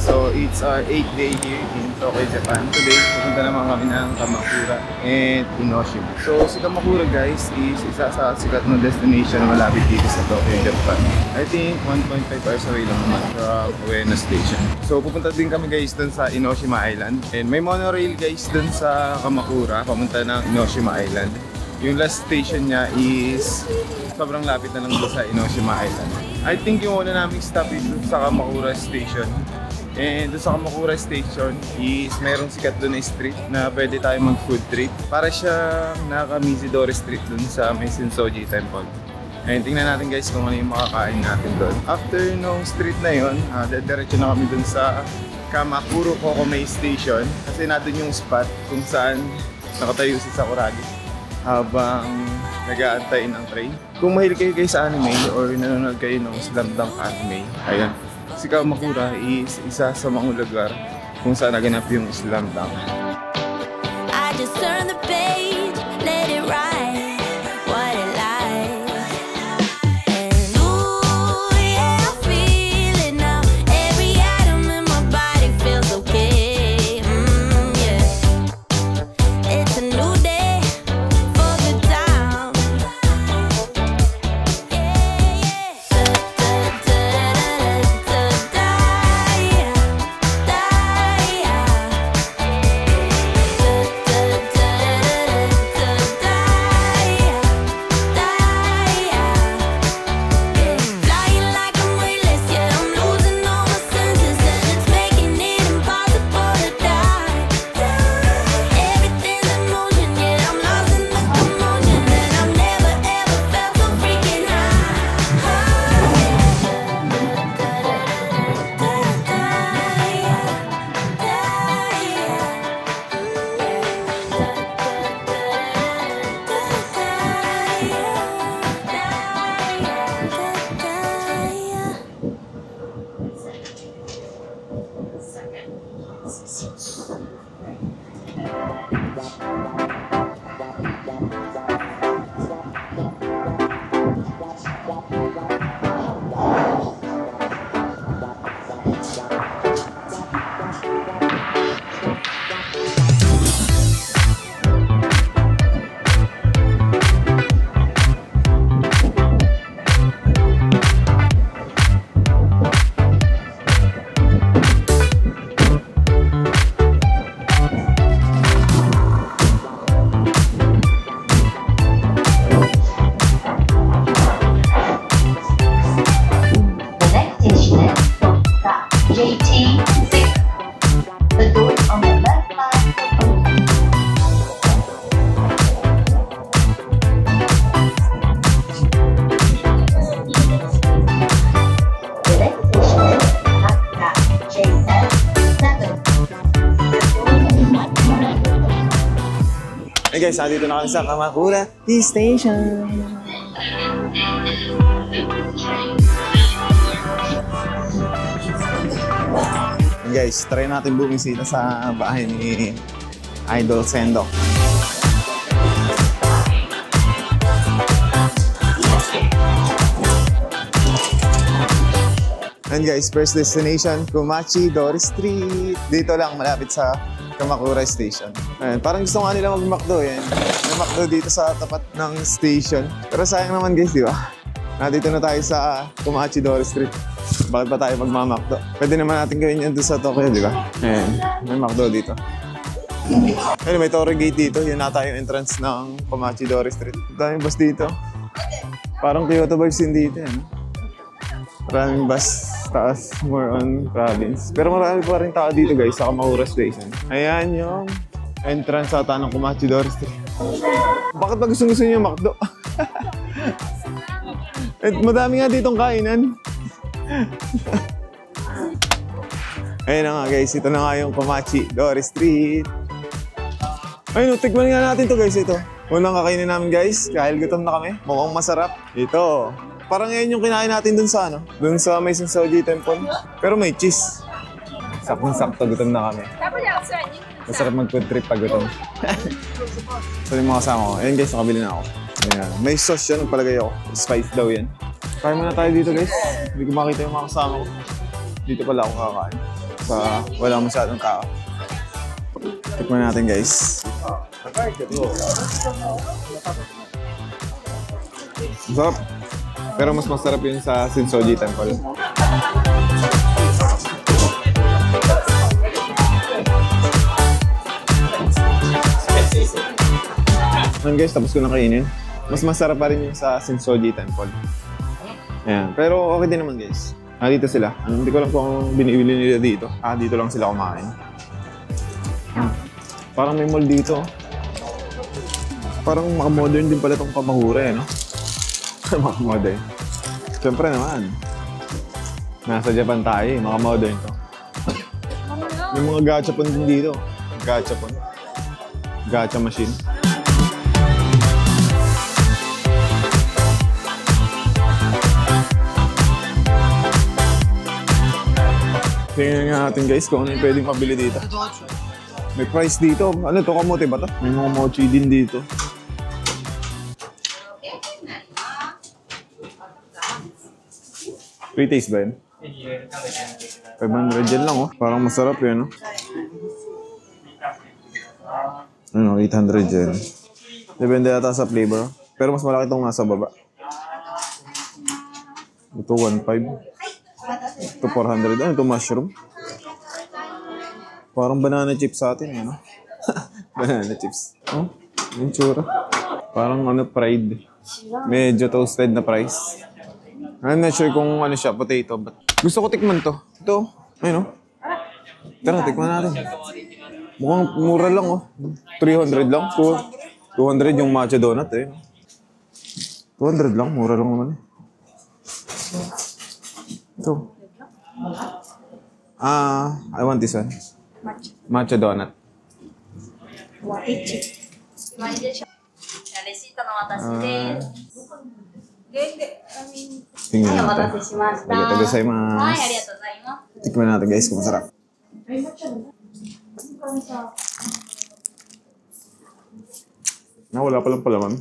So it's our 8th day here in Tokyo, Japan. Today, pupunta naman kami ng Kamakura and Enoshima. So si Kamakura guys is isa sa sikat na destination na malapit dito sa Tokyo, Japan. I think 1.5 hours away lang naman from Ueno Station. So pupunta din kami guys dun sa Enoshima Island. And may monorail guys dun sa Kamakura, pamunta ng Enoshima Island. Yung last station niya is sobrang lapit na lang doon sa Enoshima Island. I think yung una naming stop is doon sa Kamakura Station. And doon sa Kamakura Station is mayroong sikat doon na street na pwede tayo mag-food trip. Para siya naka-Mizidori Street doon sa may Sensoji Temple. And tingnan natin guys kung ano yung makakain natin doon. After nung street na yun, diretso na kami doon sa Kamakura Kokomei Station. Kasi natin yung spot kung saan nakatayo si Sakuragi habang nag-aantay ng train. Kung mahilig kayo guys sa anime or nanonood kayo ng Slam Dunk anime, ayan. Si Kamakura is isa sa mga lugar kung saan naganap yung Slam Dunk. I just turn the page, let it ride, what it like. And ooh, yeah, I feel it now. Every atom in my body feels okay. Yeah. It's a new day for the town. Yeah, yeah. Hey guys, dito na kami sa Kamakura Station. And guys, try natin bumisita sa bahay ni Idol Sendok. And guys, first destination, Komachi Dori Street. Dito lang, malapit sa Kamakura Station. Ayan, parang gusto nga nila mag-McDo yan. May McDo dito sa tapat ng station. Pero sayang naman guys, di ba? Nandito na tayo sa Komachi Dori Street. Bakit pa tayo magmamakdo? Pwede naman natin gawin yan doon sa Tokyo, di ba? Ayan, may McDo dito. Ayan, may Torre Gate dito. Yan na tayo entrance ng Komachi Dori Street. Daming bus dito. Parang Kyoto vibes din dito, yan. Maraming bus, taas, more on province. Pero marami pa rin tao dito guys sa Kamakura Station. Ayan yung entrance ata ng Komachi Dori Street. Bakit ba gusto niyo yung McDo? Eh, madami nga ditong kainan. Ayun na nga guys, ito na nga yung Komachi Dori Street. Ayun, tikman nga natin to guys, ito. Unang kakainin namin guys, kahit gutom na kami. Mukhang masarap. Ito. Parang ngayon yung kinain natin dun sa ano, dun sa may Sensoji Temple. Pero may cheese. Saktong-sakto, gutom na kami. Masarap mag-food trip pag gutom. So yung mga kasama ko. Ayun guys, nakabili na ako. Ayan. May sauce yan, nagpalagay ako. Spice daw yan. Kain muna tayo dito guys. Hindi ko makita yung mga kasama ko. Dito pala ako kakain. sa wala masyadong tao. Tikman natin guys. Masarap. Pero mas masarap yun sa Sensoji Temple. Ayan guys, tapos ko na kainin. Mas masarap pa rin yung sa Sensoji Temple. Ayan. Pero okay din naman guys. Dito sila. Hindi ko lang kung anong binibili nila dito. Dito lang sila kumain. Parang may mall dito. Parang maka-modern din pala itong Kamakura no? Maka-modern. Siyempre naman. Nasa Japan tayo maka-modern to. May mga gachapon din dito. Gachapon. Gacha machine. Tingnan nga natin guys kung ano yung pwedeng mabili dito. May price dito. Ano to? Kamote ba to? May mga mochi din dito. Free taste ba yun? 500 yen lang oh. Parang masarap yun oh. Ano, 800 yen. Depende yata sa flavor. Pero mas malaki itong nasa baba. Ito 1.5. Ito 400. Ano ito? Mushroom? Parang banana chips sa atin, ano? Banana chips. Oh, yung tsura. Parang ano, fried. Medyo toasted na price. I'm not sure kung ano siya, potato. But gusto ko tikman to. Ito, ayun oh. Tara, tikman natin. Mukhang mura lang oh. 300 lang. 200 yung matcha donut eh. 200 lang, mura lang naman eh. Ito. I want this one. Matcha donut. Tingnan natin. Arigatou. Tikman natin guys kung masarap. Wala palang palaman.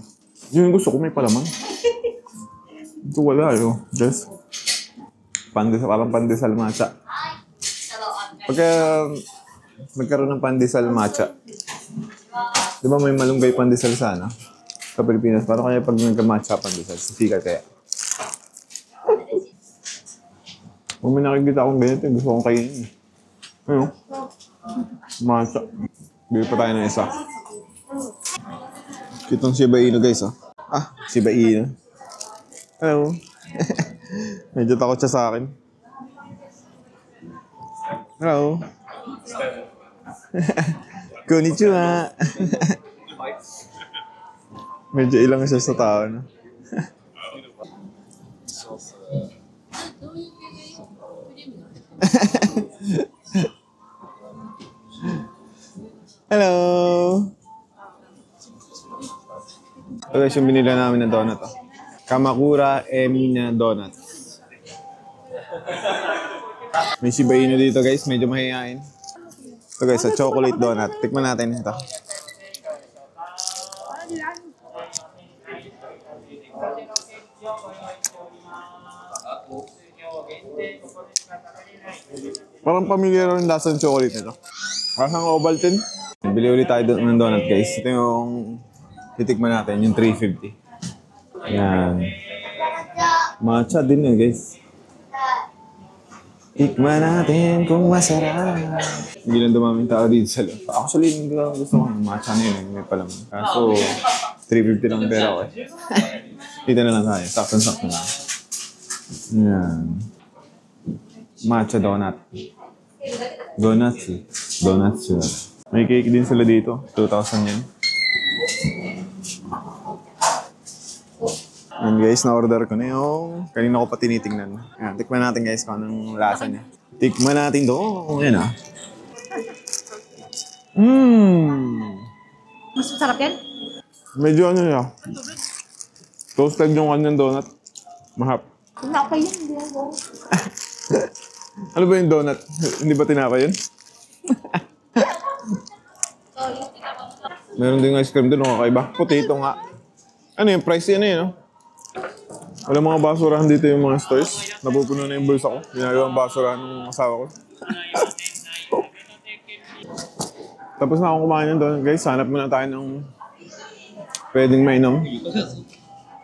Yun yung gusto ko, may palaman. Ito wala yun. Just parang pandesal matcha. Pagka nagkaroon ng pandesal matcha, di ba may malunggay pandesal sana? Sa Pilipinas, paano kaya pag nagka-matcha pandesal? Sikat kaya? Kung may nakikita akong ganito, gusto kong kainin. Ayun. Matcha. Bili pa tayo ng isa. Kitong Shiba Inu guys oh. Shiba Inu. Hello. Medyo takot siya sa akin. Hello. Konnichiwa. Medyo ilang siya sa tao, no? Hello. Okay, yung binila namin ng donut, oh. Kamakura Emina Donut. May Shiba Inu dito guys, medyo mahihain. Ito guys, sa chocolate donut. Tikman natin ito. Parang pamilyar rin lasa ng chocolate nito. Parang Ovaltine. Bili ulit tayo ng donut guys. Ito yung titikman natin, yung 350. Yan. Matcha din yun guys. Tikman natin kung masarap. Hindi lang dumaming tao dito sa loob. Actually, hindi ko gusto ko ng matcha na yun. May palaman. Kaso, 350 lang pera ko eh. Dito na lang tayo. Saktan-saktan na. Yan. Matcha donut. Donuts eh. Donuts sila. May cake din sila dito. 2,000 yen. And guys, na-order ko na yung kanina ko pa tinitingnan. Ayan, tikman natin guys kung anong lasa niya. Tikman natin doon. Ayan ah. Mas masarap yan? Medyo ano niya. Toasted yung kanyang donut. Mahap. Tinapay yun, hindi ako. Ano ba yung donut? Hindi ba tinapay yun? Meron din ice cream doon, kakaiba. Potato nga. Ano yung price yan eh, no? Wala mga basurahan dito yung mga stores. Napupuno na yung bulsa ko. Ginagawang basurahan ng asawa ko. Tapos na akong kumain nun doon. Guys, hanap muna tayo ng pwedeng mainom.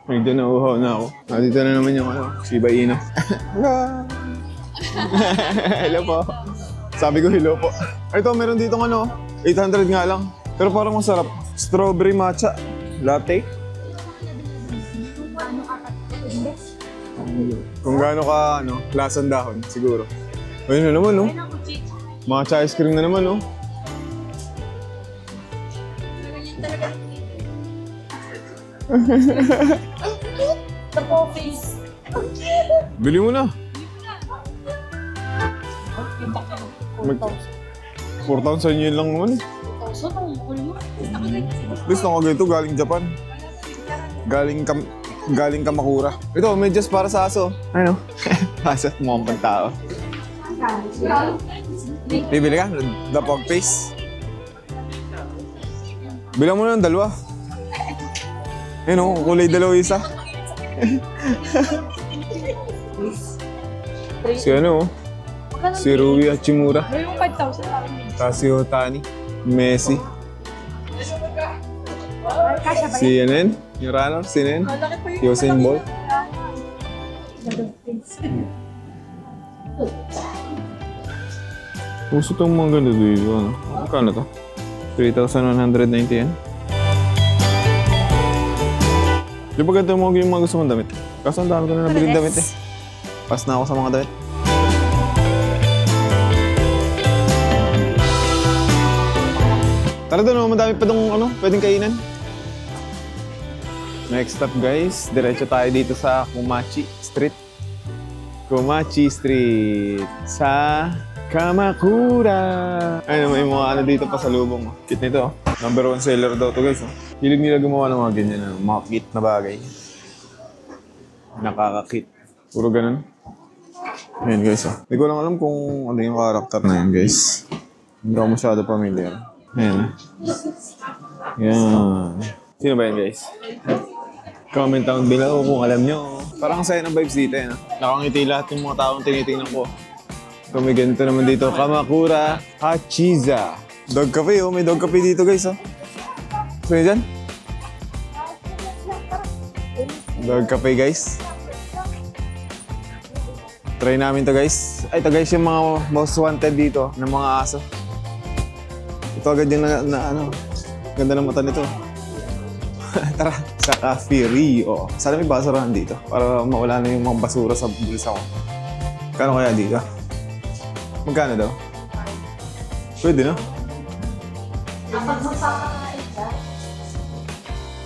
Medyo nauuhaw na ako. Dito na naman yung Shiba Inu. Hello po. Sabi ko hello po. Ito, meron dito 800 nga lang. Pero parang masarap. Strawberry matcha latte. Kung gaano ka, lasang dahon, siguro. Ayun na naman, Matcha ice cream na naman, Bili mo na. 4,000 yun lang naman. At least nakagay ito, galing Japan. Galing Kamakura. Ito, medyas para sa aso. Ano? Aso, mukhang pang tao. Bibili ka? The Pog Face? Bilang mo na ng dalawa. Ayun, kulay dalawa isa. Si si Rui Hachimura. Yung 5,000. Kasi Otani. Messi. Si yung runner, si Usain Bolt. Puso itong mga ganda dito. Magkano to? 3,190 yan. Di ba ganito mo yung mga gusto mong damit? Kaso ang dami ko na nabiling damit eh. Pass na ako sa mga damit. Tara doon, madami pa itong pwedeng kainan. Next stop guys, diretso tayo dito sa Komachi Street. Komachi Street sa Kamakura. Ayun, may mga dito pa sa lubong. Kit nito. Number 1 seller daw to guys. Hilig nila gumawa ng mga ganyan, mga kit na bagay. Nakaka-kit. Puro ganun. Ayan guys. Hindi ko lang alam kung ano yung karakter na yan guys. Hindi ako masyado familiar. Ayan. Yan. Sino ba yan guys? Comment down below kung alam nyo. Parang saya ng vibes dito eh. Nakangiti lahat yung mga taong tinitingnan ko. So may ganito naman dito. Kamakura Hachiza. Dog cafe May dog cafe dito guys So yun dyan? Dog cafe guys. Try namin to guys. Ito guys yung mga most wanted dito ng mga aso. Ito agad yung ganda ng mata nito. Tara, sa Cafe Rio. Sana may basurahan dito para mawala na yung mga basura sa bulsa ko. Kano kaya dito? Magkano daw? Pwede na.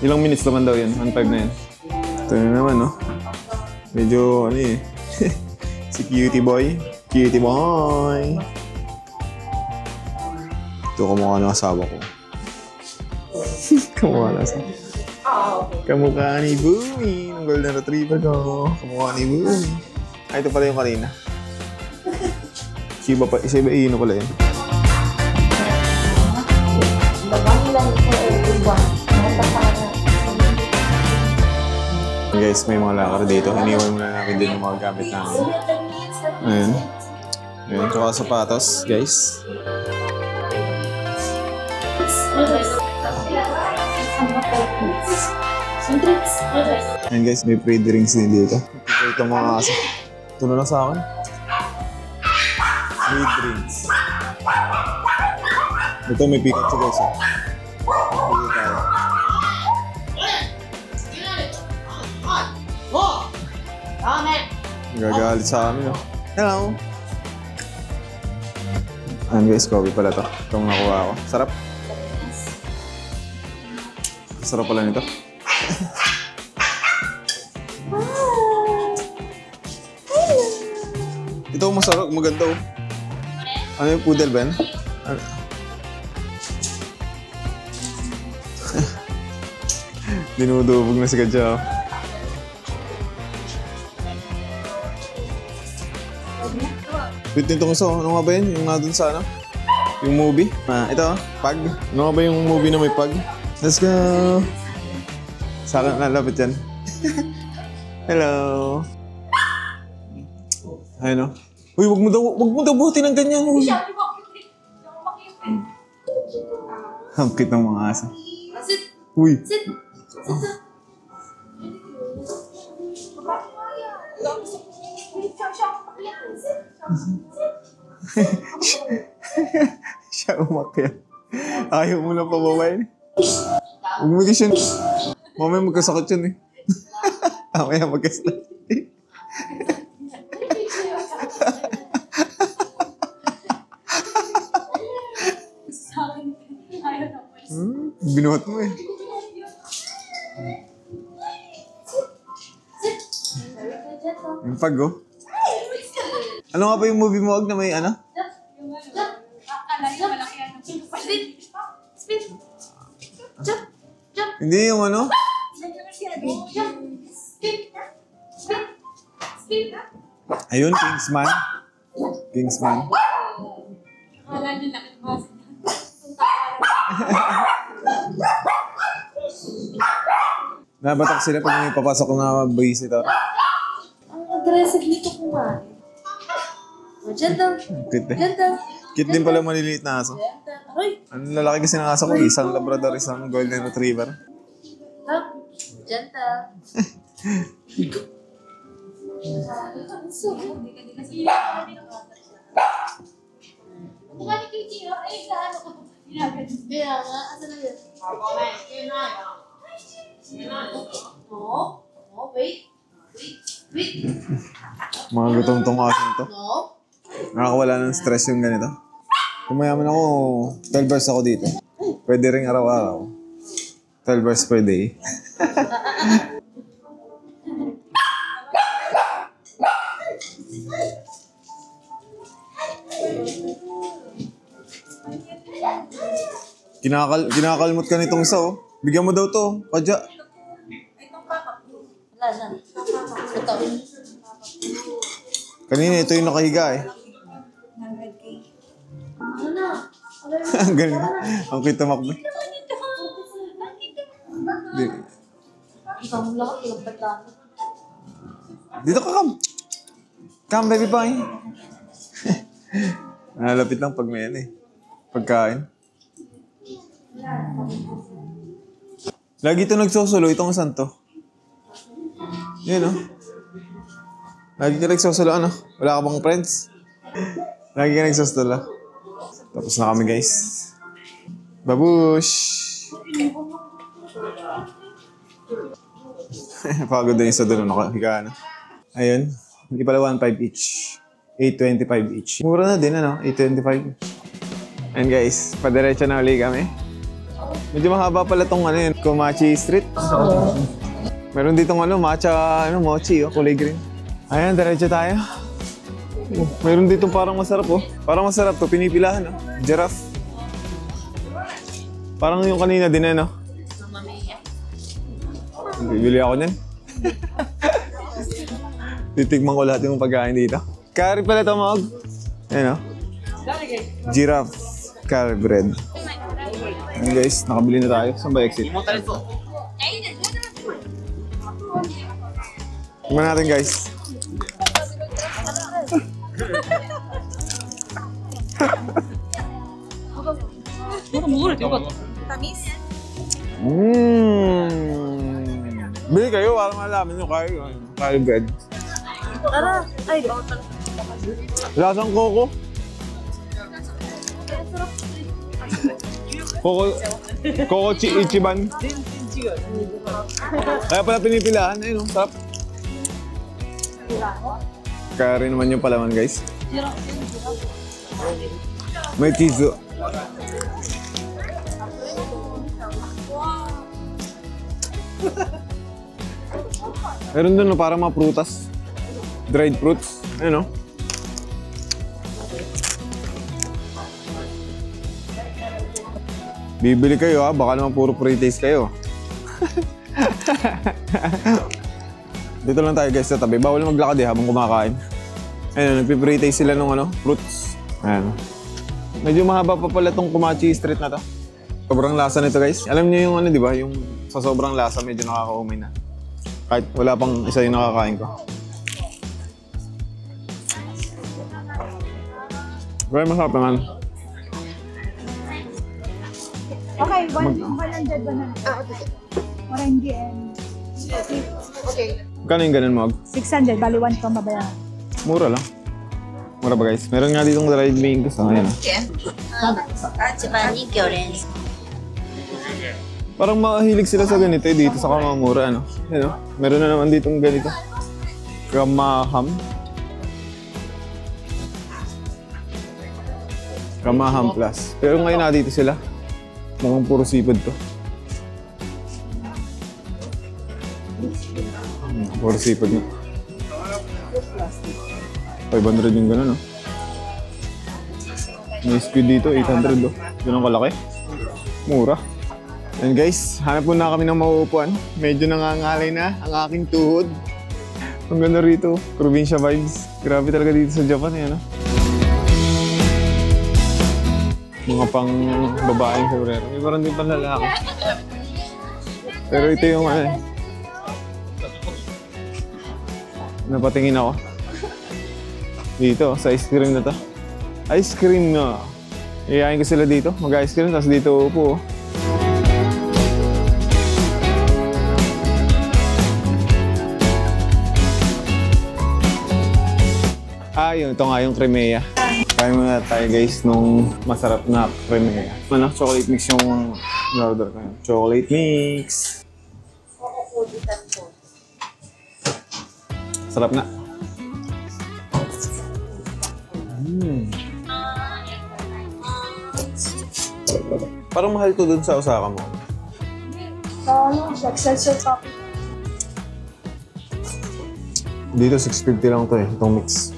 Ilang minutes naman daw yun? 1.5 na yan. Ito na naman, Medyo, si cutie boy. Cutie boy. Ito kamukha ng asawa ko. Kamukha ng asawa. Kamukha ni Boomy. Ng golden retriever ko. Kamukha ni Boomy. Ay, ito pala yung kanina. Shiba Inu pala yun. Guys, may mga lakar dito. Iniwan muna namin din yung mga gamit namin. Ayan. Ayan, tsaka sapatos, guys. Ayan guys, may free drinks din dito. Ito mga aso. Ito na lang sa akin. Free drinks. Ito may Pikachu guys. Dito tayo. Gagalit sa amin. Hello! Ayan guys, coffee pala to. Itong nakuha ko. Sarap. Sarap pala nito. Ito masarap, maganda Ano yung poodle ba yan? Dinudubog na si Kadya. Wait nitong isa, ano nga ba yan? Yung nga dun sa yung movie? Ito, Pug. Ano nga ba yung movie na may Pug? Let's go! Sa akin, nalapit yan. Hello! Ayun Uy, wag mo daw buhatin ng ganyan. Uy. Ang cute ng mga aso. Sit. Uy. Sit. Siya umakyat. Ayaw mo lang pababayin. Huwag mo kasi yun. Mamaya magkasakit yun eh. Mamaya magkasakit. Binuhat mo eh. Yung pag oh. Ano nga ba yung movie mo na may ano? Spin. Jump. Jump. Hindi yung ano? Jump. Spin. Ayun, Kingsman. Kingsman. Akala niyo nakikabasa. Nabatak sila pag may papasok na babysitter. Ang aggressive nito kumain. O, dyan daw. Cute eh. Dyan daw. Cute din pala maliliit na aso. Dyan daw. Aray. Ang lalaki kasi ng aso ko, isang Labrador, isang Golden Retriever. Daw. Dyan daw. Kaya nga, asa na yun? No. No, wait. Wait. Mga gutom tong aso nito. No. Nakakawala ng stress yung ganito. Kung mayaman ako, 12 hours ako dito. Pwede rin araw-araw. 12 hours per day. Kinakalmot ka nitong isa oh. Bigyan mo daw to, padya. Wala na. Ito. Kanina ito yung nakahiga eh. Ano na? Ang galing. Ang cute tumakbo. Ikaw mo lang, ilang pagdami. Dito ka, Cam. Cam, baby boy. Nalapit lang pag may ano eh. Pagkain. Lagi ito nagsusulo. Itong saan to? Yan oh. Lagi ka nagsusulo ano? Wala ka bang friends? Lagi ka nagsusulo. Tapos na kami guys. Babush! Pagod na yung sa dulo. Nakahiga na. Ayun. Hindi pala 1.5 each. 8.25 each. Mura na din ano? 8.25. And guys, padiretso na uli kami. Medyo mahaba pala tong ano yun, Kumachi Street. Meron ditong ano, matcha, ano, mochi, oh, kulay green. Ayan, diretso tayo. Meron ditong parang masarap, oh. Parang masarap to, pinipilahan, oh. Giraffe. Parang yung kanina din, ano. Bibili ako niyan. Titigman ko lahat yung pagkain dito. Curry pala ito, Mog. Ayan, oh. Giraffe curry bread. Ayan guys, nakabili na tayo. Saan ba exit? Tingnan natin guys. Bili kayo para malaman nyo curry bread. Tara. Ay, bawal pala. Lasang coco. Coco Ichiban. Kaya pala pinipilahan. Ayun, sarap. Kaya rin naman yung palaman, guys. May chizu. Meron dun, no, para mga prutas. Dried fruits. Ayun, no? Bibili kayo ha, baka naman puro pre-taste kayo. Dito lang tayo guys sa tabi. Bawal maglakad habang kumakain. Ayun, nagpi-pre-taste sila ng ano, fruits. Ayan. Medyo mahaba pa pala tong Kumachi Street na to. Sobrang lasa nito guys. Alam niyo yung ano, di ba? Yung sa sobrang lasa medyo nakakaumay na. Kahit wala pang isa yung nakakain ko. Gawin masarap naman. Okay, 100, 100. Orange and... Okay. Magkano yung ganun mo? 600, bali 1 kang babayaran. Mura lang. Mura ba guys? Meron nga ditong dried mangoes. Ayan. Parang mahilig sila sa ganito eh, dito sa Kamamura, ano? Yan o. Meron na naman ditong ganito. Kamaham. Kamaham Plus. Pero ngayon na dito sila. Mukhang puro sipod to. Puro sipod na. 500 yung gano'n, no? May squid dito, 800, oh. Ganun kalaki. Mura. And guys, hanap po na kami ng mauupuan. Medyo nangangalay na ang aking tuhod. Ang ganda rito, probinsya vibes. Grabe talaga dito sa Japan, eh, no? Mga pang babaeng sombrero. May parang din pang lalaki. Pero ito yung ano, napatingin ako. Dito, sa ice cream na to. Ice cream na. Iyayain ko sila dito. Mag-ice cream, tapos dito upo. Yun. Ito nga yung cremea. Kaya muna tayo guys nung masarap na cremea. Ano? Chocolate mix yung order ko. Chocolate mix. Sarap na. Parang mahal to dun sa Osaka mo. Excelsior coffee. Dito 650 lang to eh, itong mix.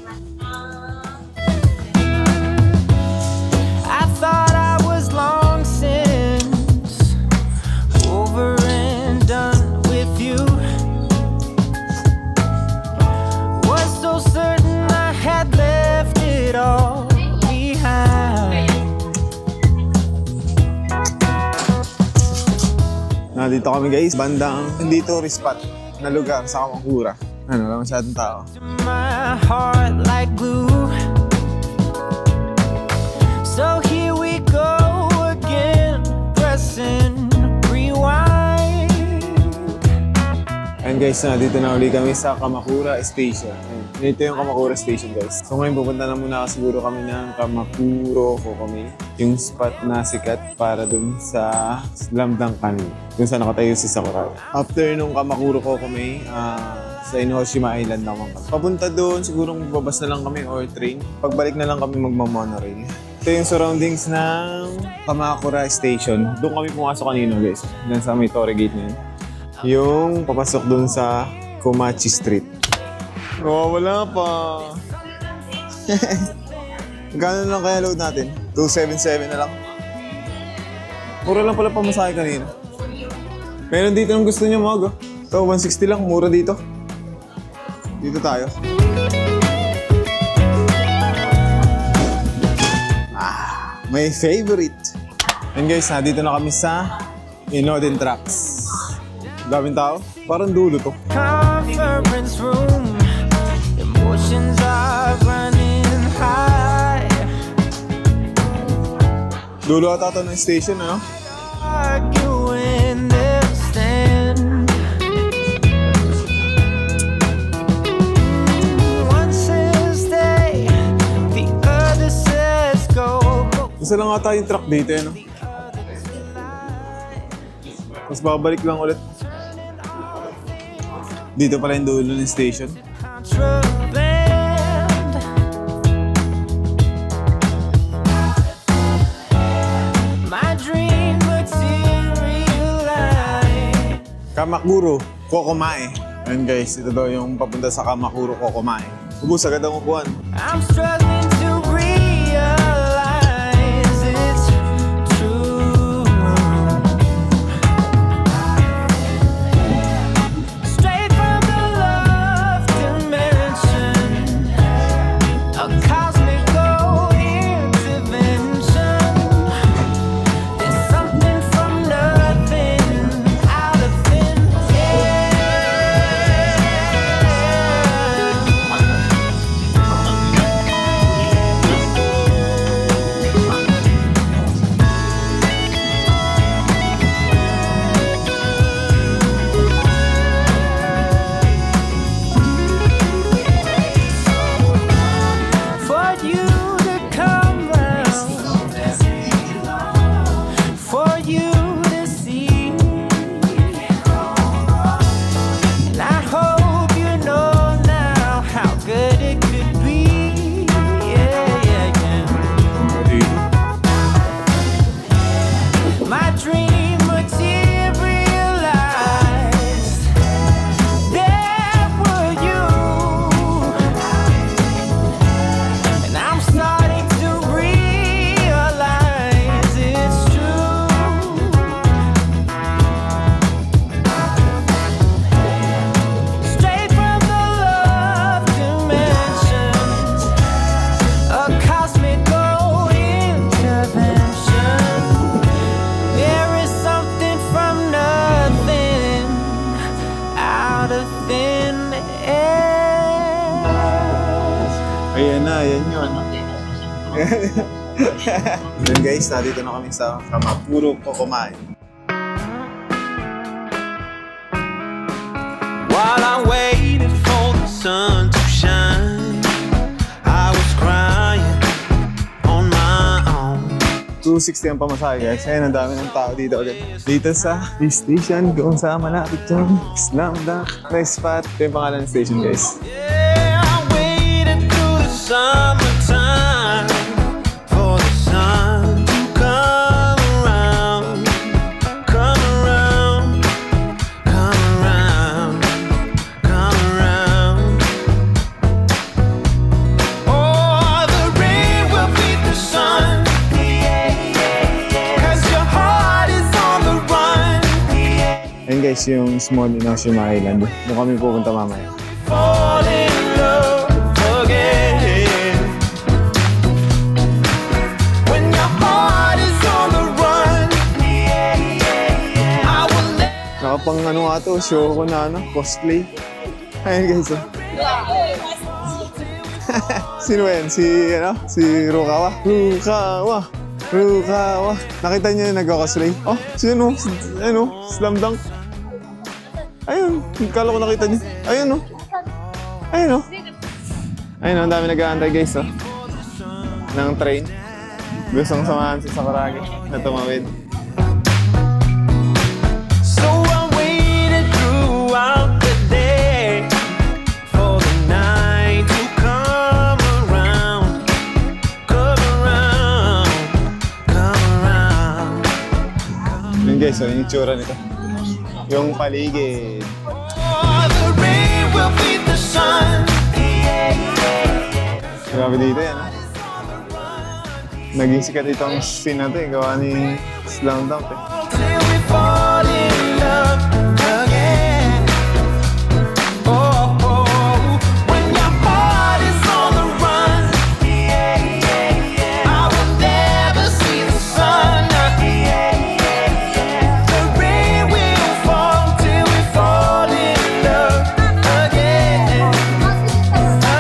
Dito kami guys, bandang hindi tourist spot na lugar sa Kamakura. Ano lang masyadong tao. So here we go again, pressing rewind. And guys, dito na uli kami sa Kamakura Station. Ito yung Kamakura Station guys. So ngayon pupunta na muna siguro kami ng Kamakuro Kokome. Yung spot na sikat para dun sa Lamdang Kanli. Kung saan nakatayo si Sakurai. After nung Kamakuro Kokome, sa Inoshima Island naman kami. Papunta doon, siguro magbabas na lang kami or train. Pagbalik na lang kami magmamonorail. Ito yung surroundings ng Kamakura Station. Doon kami pumasok kanino guys. Diyan sa may Torre Gate na yun. Yung papasok doon sa Komachi Street. Oh, wala pa. Gano'n lang kaya load natin? 277 na lang. Mura lang pala pamasahe kanina. Meron dito ng gusto niyo mag. Ito, 160 lang. Mura dito. Dito tayo. My favorite. And guys, dito na kami sa Inoden Tracks. Daming tao. Parang dulo to. Conference room. Emotions are running high. Dulo ata ito ng station, ano? Isa lang ata yung truck dito, ano? Tapos babalik lang ulit. Dito pala yung dulo ng station. Kamakuro Kokomae. Ayan guys, ito daw yung papunta sa Kamakuro Kokomae. Ubus agad ang upuan. I'm struggling to realize it's true. Straight from the love dimension, a cosmic intervention. There's something from nothing out of thin air. Then guys, nandito na kami sa Kamakuro Kokomai. While I waited for the sun to shine, I was crying on my own. 260 ang pamasahe guys. Ayun, ang dami ng tao dito ulit. Dito sa station kung sa malapit yung Slam Dunk. Nice spot. Ito yung pangalan ng station guys. Yeah, I waited through the summertime for the sun to come around, come around, come around, come around. Oh, the rain will beat the sun, 'cause your heart is on the run. Ayun guys, yung small Inoshima Island. Doon kami pupunta mamaya. Fall in love again. When your heart is on the run, I will let Nakapang ano nga to, show ko na ano, cosplay. Ayun guys. Oh. Sino ba yan? Si, ano? Si Rukawa? Rukawa. Nakita niyo yung nagka-cosplay? Oh, sino? Ano? Slam Dunk. Ayun, kala ko nakita niyo. Ayun, oh. Ayun, oh. Ayun, oh, ang dami nag-aantay guys, oh. Ng train. Gustong samahan si Sakuragi na tumawid. So I waited throughout the day for the night to come around, come around, come around. Yun guys, oh, yung itsura nito. Yung paligid. Oh, the rain will beat the sun. Grabe dito yan, ah. Naging sikat itong scene na to, eh. Gawa ni Slam Dunk, eh. Till we fall in love again. Oh, oh, when your heart is on the run, I will never see the sun. The rain will fall till we fall in love again,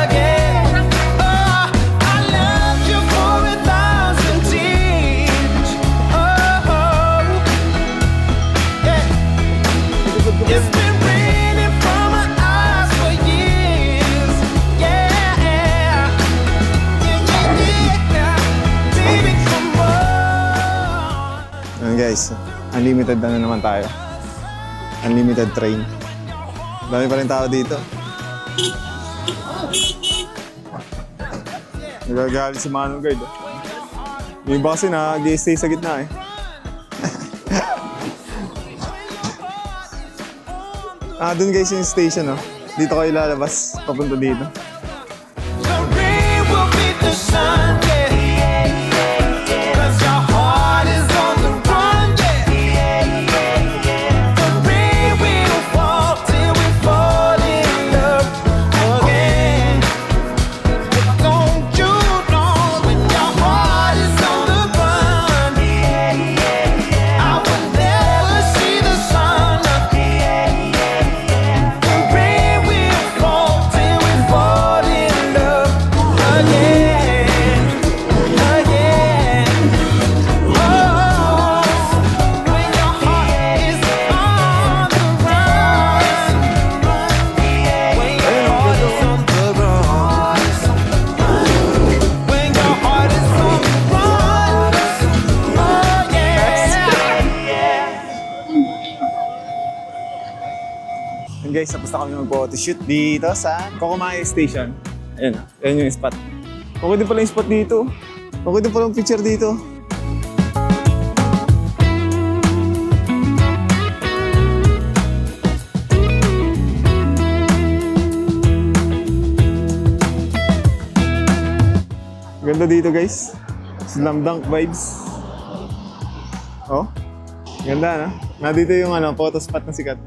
again. Oh, I loved you for 1,000 years. Oh, yeah. It's been raining from my eyes for years. Yeah, yeah, yeah. Baby, come on. Ayan guys, unlimited na naman tayo. Unlimited train. Dami pa rin tao dito. Nagagalit si Manong Guard. Oh. Yung iba kasi nag-stay sa gitna eh. Dun guys yung station, oh. Dito kayo lalabas, papunta dito. The rain will beat the sun, yeah. 'Cause your heart is on the run, yeah. The rain will fall till we fall in love again. Don't you know when your heart is on the run, I will never see the sun. The rain will fall till we fall in love again, again. Oh, when your heart is on the run, when your heart is on the run, when your heart is on the run, oh yeah. And guys, tapos na kami mag-photoshoot dito sa Kokomai Station. Ayan, ayan yung spot. Okay din pala yung spot dito. Okay din pala yung picture dito. Ganda dito guys. Slam Dunk vibes. Oh, ganda na. Nandito yung photo spot na sikat.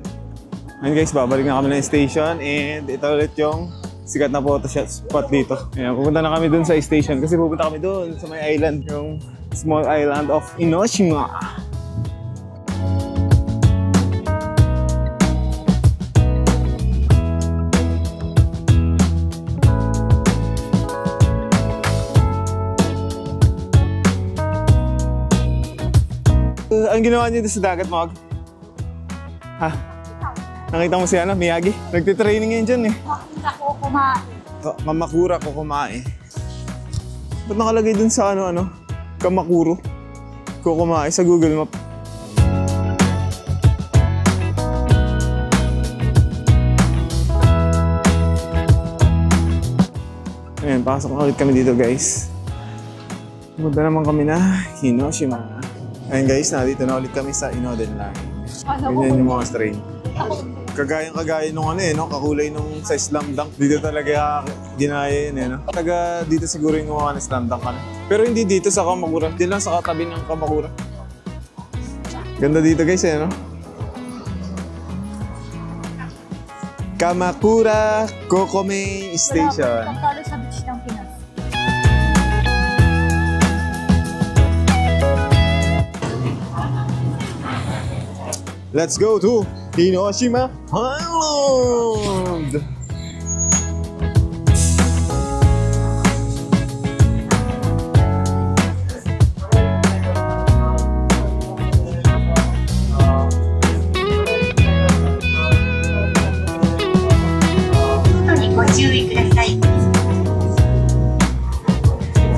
Ayun guys, babalik na kami ng station and ito ulit yung sikat na photo spot dito. Ayan, pupunta na kami dun sa station kasi pupunta kami dun sa may island, yung small island of Inoshima. Ang ginawa niyo dito sa dagat, Mag? Ha? Nakita mo si Miyagi? Nagtitraining ngayon dyan eh. Makita ko kumain. Kamakura Kokomae. Ba't nakalagay dun sa Kamakuro Kokomae sa Google Map? Ayan, pasok na ulit kami dito guys. Pumunta naman kami na Hiroshima. Ayan guys, nandito na ulit kami sa Inoden Line. Ganyan yung mga strain. Kagaya nung kakulay nung sa Slam Dunk. Dito talaga ginaya yun Taga dito siguro yung gumawa ng Slam Dunk Pero hindi dito sa Kamakura. Dito lang sa katabi ng Kamakura. Ganda dito guys Kamakura Kokome Station. Talo sa beach ng Pinas. Let's go to Hiroshima Island!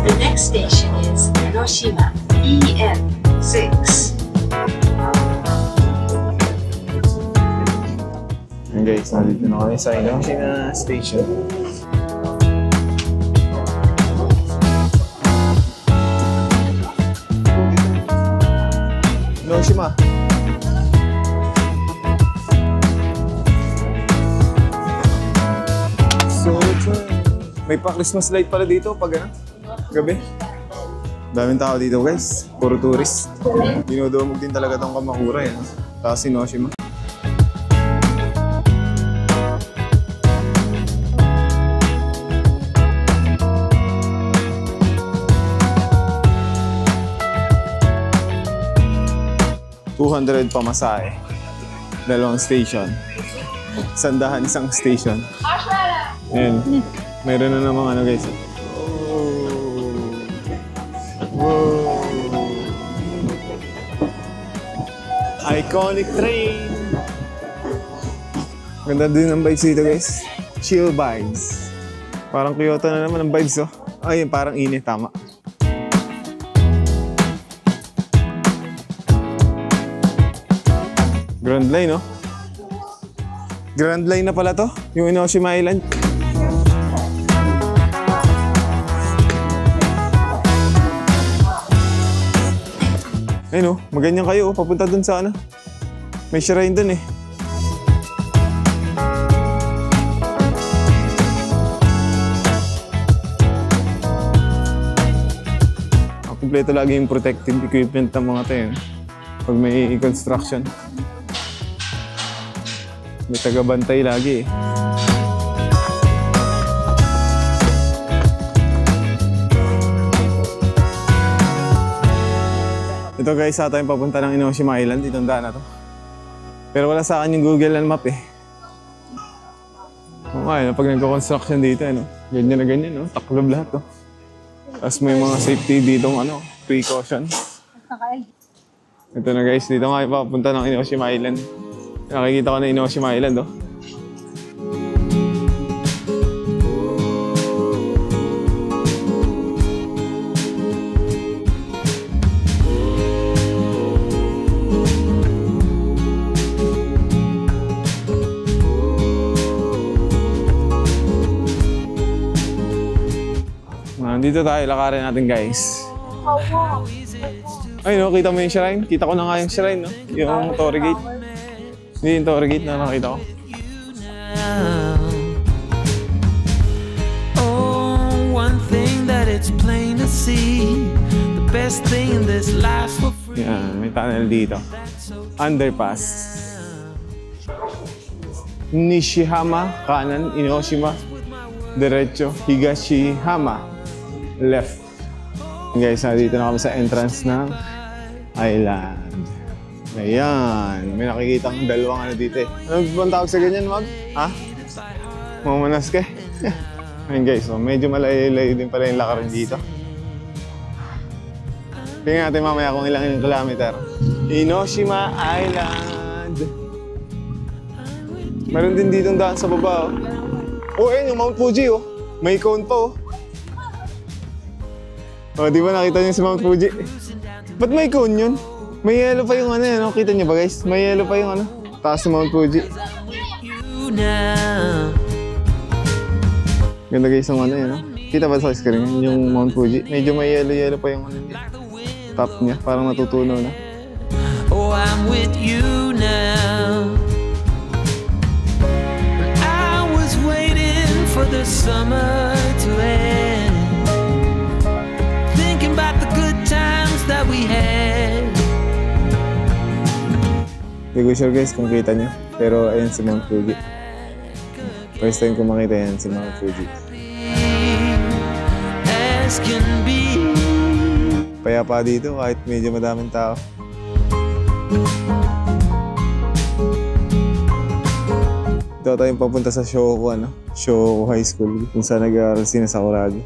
The next station is Hiroshima EN6. And guys, nandito na kami sa Hiroshima Station. Hiroshima. So, may pa-Christmas light pala dito pag gabi. Daming tao dito guys, puro tourist. Dinudumog din talaga tong Kamakura Tapos Hiroshima. $200 pamasahe. Dalawang station. Sandahan isang station. Ayan. Mayroon na namang guys. Whoa. Iconic train! Ganda din ang vibes dito guys. Chill vibes. Parang Kyoto na naman ang vibes Ayun, parang init. Tama. Grand Line, Grand Line na pala to, yung Hiroshima Island. Ayun maganyan kayo papunta dun sa May shrine dun Kompleto lagi yung protective equipment ng mga tayo pag may construction. May taga-bantay lagi Ito guys, sa tayong papunta ng Hiroshima Island. Itong daan na to. Pero wala sa akin yung Google Map pag nagko-construction dito ganyan na ganyan taklob lahat Tapos may mga safety dito precautions. Ito na guys, dito nga papunta ng Hiroshima Island. Nakikita ko na Hiroshima Island Nandito tayo, lakarin natin guys. Ayun kita mo yung shrine? Kita ko na nga yung shrine Yung Torii Gate. Hindi yung Torii Gate na nakita ko. Oh, one thing that it's plain to see. The best thing in this life for free. Yan, may tunnel dito. Underpass. Nishihama, kanan. Hiroshima, diretso. Higashihama, left. Guys, dito na kami sa entrance ng island. Ayan, may nakikita kang dalawang dito Ano bang tawag sa ganyan, Mag? Ha? Mamanas ka Ayan guys, medyo malayo-layo din pala yung lakarin dito. Tingnan natin mamaya kung ilang kilometer. Inoshima Island. Meron din dito daan sa baba, oh. Oh, ayun yung Mount Fuji, oh. May cone pa, oh. Oh, di ba nakita niyo si Mount Fuji? Ba't may cone yun? May yellow pa yung ano yan, oh. Kita niyo ba, guys? May yellow pa yung ano. Taas si Mount Fuji. Ganda guys yung ano yan, oh. Kita ba sa screen yung Mount Fuji? Medyo may yellow pa yung ano niya. Top niya, parang natutunaw na. Oh, I'm with you now. I was waiting for the summer to end, thinking about the good times that we had. Hindi ko sure guys kung kita niyo. Pero ayan si Mount Fuji. First time ko makita yan si Mount Fuji. As can be. Payapa dito kahit medyo madaming tao. Ito tayong papunta sa Shoko, ano? Shoko High School, kung saan nag-aaral si Sakuragi.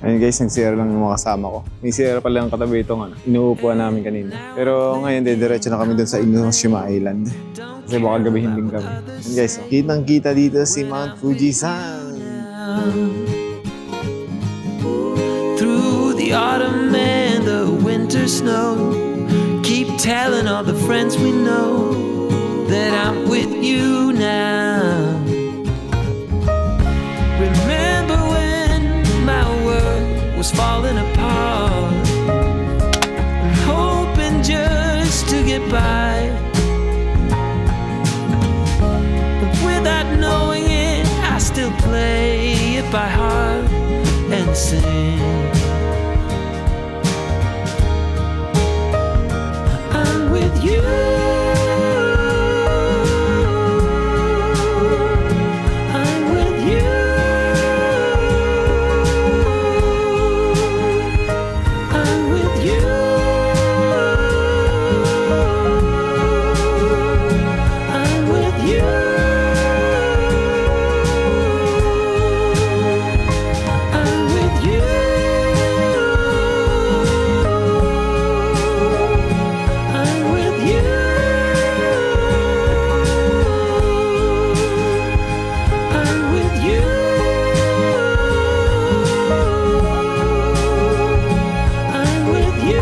Ayun guys, nag-CR lang yung mga kasama ko. May CR pala yung katabi itong ano, inuupuan namin kanina. Pero ngayon, diretso na kami dun sa Inoshima Island. Kasi baka gabihin din kami. Ayun guys, kitang-kita dito si Mount Fuji-san. Through the autumn and the winter snow, keep telling all the friends we know that I'm with you now. Remember when my world was falling apart, and hoping just to get by, but without knowing it, I still play it by heart and sing. I'm with you. I'm with you. I'm with you. I'm with you. I'm with you. I'm with you. I'm with you. I'm with you.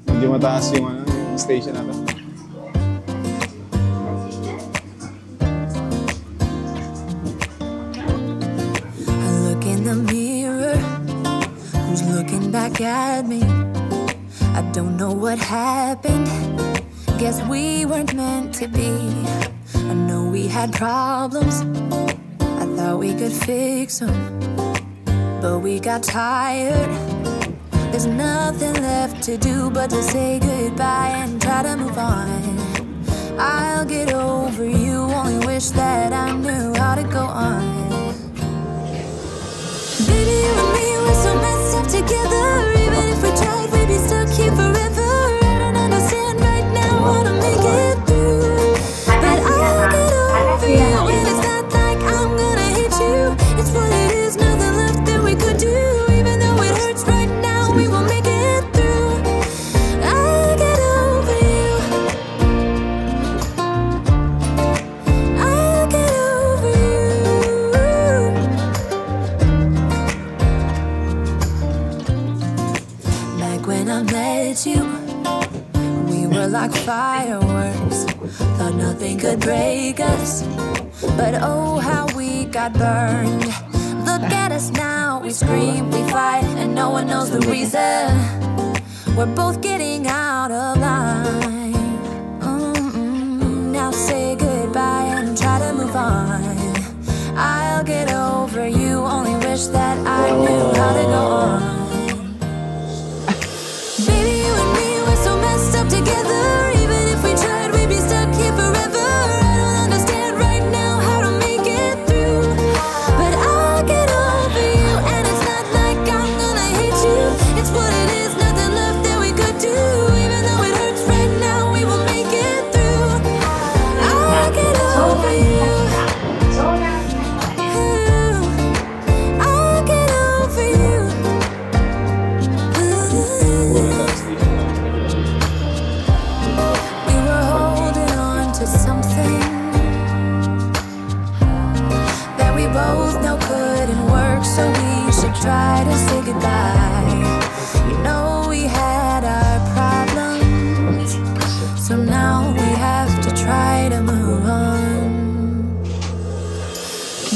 Medyo mataas yung, ano, yung station na to. I look in the mirror, who's looking back at me? I don't know what happened, guess we weren't meant to be. I know we had problems, I thought we could fix them, but we got tired. There's nothing left to do but to say goodbye and try to move on. I'll get over you, only wish that I knew how to go on. Baby, you and me, we're so messed up together. Even if we tried, we'd be stuck here forever. I don't understand right now how to make it through, but I'll get over you, and it's not like I'm gonna hate you. It's what it is, nothing left that we could do. Even though it hurts right now, we will make it through. I'll get over you. I'll get over you. Back when I met you, we were like fireworks. Thought nothing could break us, but oh how we got burned. Look at us now, we scream, we fight, and no one knows the reason. We're both getting out of line. Now say goodbye and try to move on. I'll get over you, only wish that I knew how to go on. Baby, you and me, we're so messed up together. Even if we tried, we'd be stuck here forever. I don't understand right now how to make it through, but I'll get over you, and it's not like I'm try to say goodbye. You know we had our problems, so now we have to try to move on.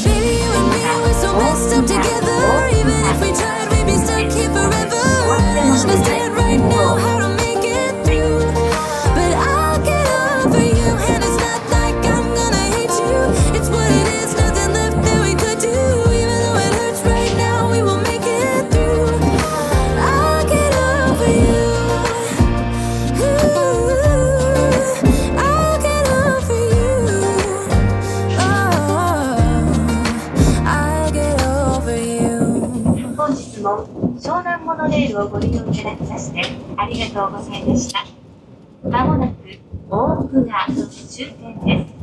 Baby, you and me, we're so messed up together. Even if we tried, we'd be stuck here forever. Understand right now how to make it through, but I'll get over you, and it's not like I'm gonna hate you. It's what it is, nothing left that we could do. Even though it hurts right now, we will make it through. I'll get over you. Ooh, I'll get over you. Oh, I'll get over you. 本日も湘南モノレールをご利用いただきましてありがとうございました。まもなく大奥川終点です。